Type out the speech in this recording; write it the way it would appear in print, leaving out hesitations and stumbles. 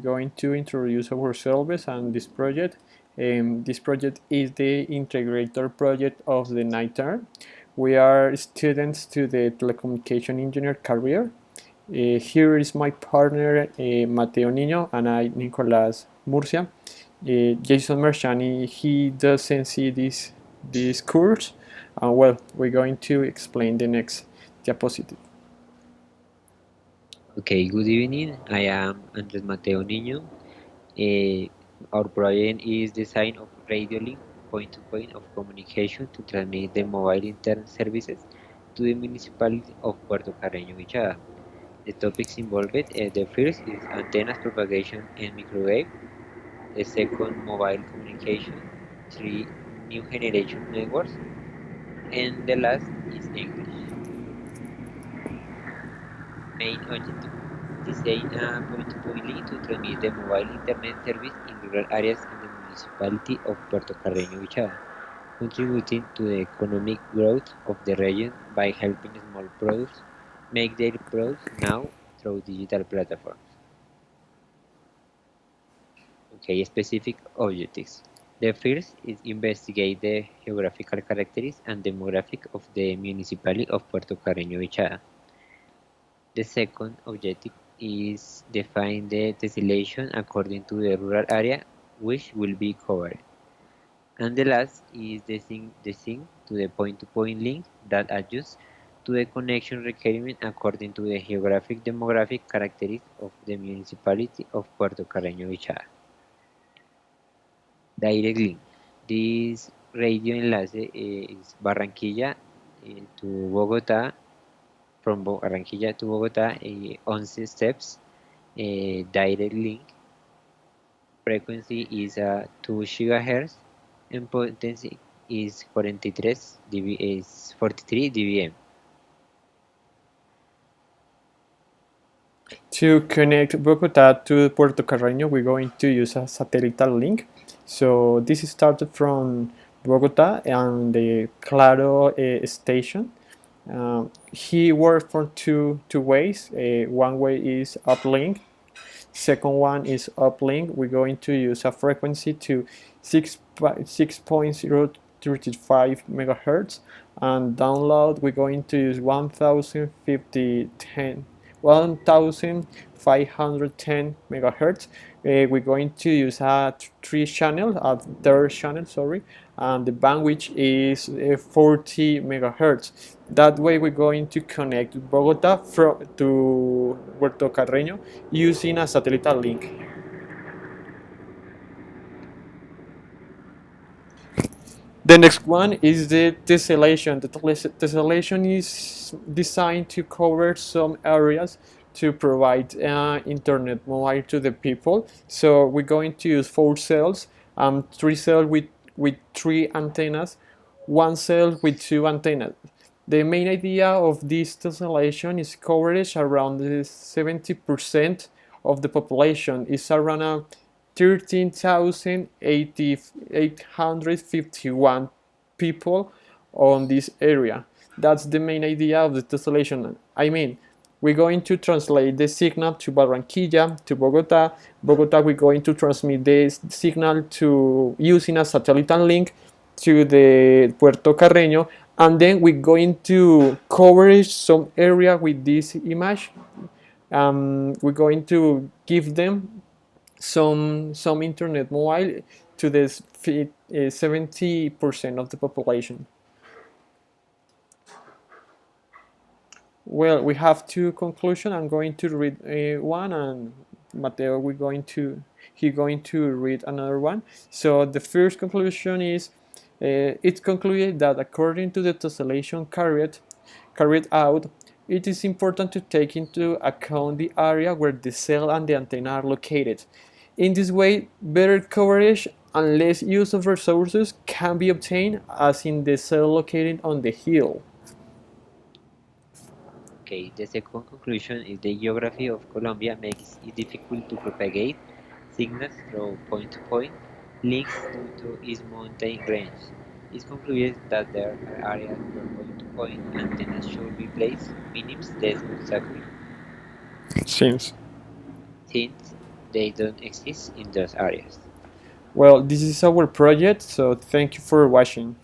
Going to introduce ourselves and this project. This project is the Integrator project of the night term. We are students to the telecommunication engineer career. Here is my partner Mateo Niño and I, Nicolas Murcia. Jason Mershani, he doesn't see this course. Well, we're going to explain the next diapositive. Okay, good evening. I am Andres Mateo Niño. Our project is design of radio link point-to-point of communication to transmit the mobile internet services to the municipality of Puerto Carreño, Vichada. The topics involved, the first is antennas propagation and microwave, the second mobile communication, three new generation networks, and the last is English. Main objective: design a point-to-point link to transmit the mobile internet service in rural areas in the municipality of Puerto Carreño, Vichada, contributing to the economic growth of the region by helping small producers make their products now through digital platforms. Okay, specific objectives. The first is investigate the geographical characteristics and demographic of the municipality of Puerto Carreño, Vichada. The second objective is define the tessellation according to the rural area which will be covered. And the last is the sync to the point-to-point link that adjusts to the connection requirement according to the geographic demographic characteristics of the municipality of Puerto Carreño Vichada. Direct link. This radio enlace is Barranquilla to Bogotá. From Barranquilla to Bogotá, 11 steps, direct link. Frequency is 2 GHz and potency is 43 dBm. To connect Bogota to Puerto Carreño, we're going to use a satellite link. So this started from Bogota and the Claro station. He worked for two ways. One way is uplink. Second one is uplink. We're going to use a frequency to 6.035 megahertz, and download we're going to use 1510 megahertz. We're going to use a third channel, sorry, and the bandwidth is 40 megahertz. That way we're going to connect Bogota to Puerto Carreño using a satellite link. The next one is the tessellation. The tessellation is designed to cover some areas to provide internet mobile to the people. So we're going to use 4 cells, 3 cells with 3 antennas, 1 cell with 2 antennas. The main idea of this tessellation is coverage around 70% of the population. It's around 13,851 people on this area. That's the main idea of the tessellation. I mean, we're going to translate the signal to Barranquilla, to Bogota. Bogota, we're going to transmit the signal to using a satellite link to the Puerto Carreño, and then we're going to cover some area with this image. We're going to give them some internet mobile to this 70% of the population. Well, we have two conclusions. I'm going to read one, and Mateo he's going to read another one. So the first conclusion is it concluded that according to the tessellation carried out, it is important to take into account the area where the cell and the antenna are located. In this way, better coverage and less use of resources can be obtained, as in the cell located on the hill. Okay, the second conclusion is the geography of Colombia makes it difficult to propagate signals through point-to-point links due to its mountain range. It concluded that there are areas where point-to-point antennas should be placed, minimizing this obstacle. Since Since they don't exist in those areas. Well, this is our project, so thank you for watching.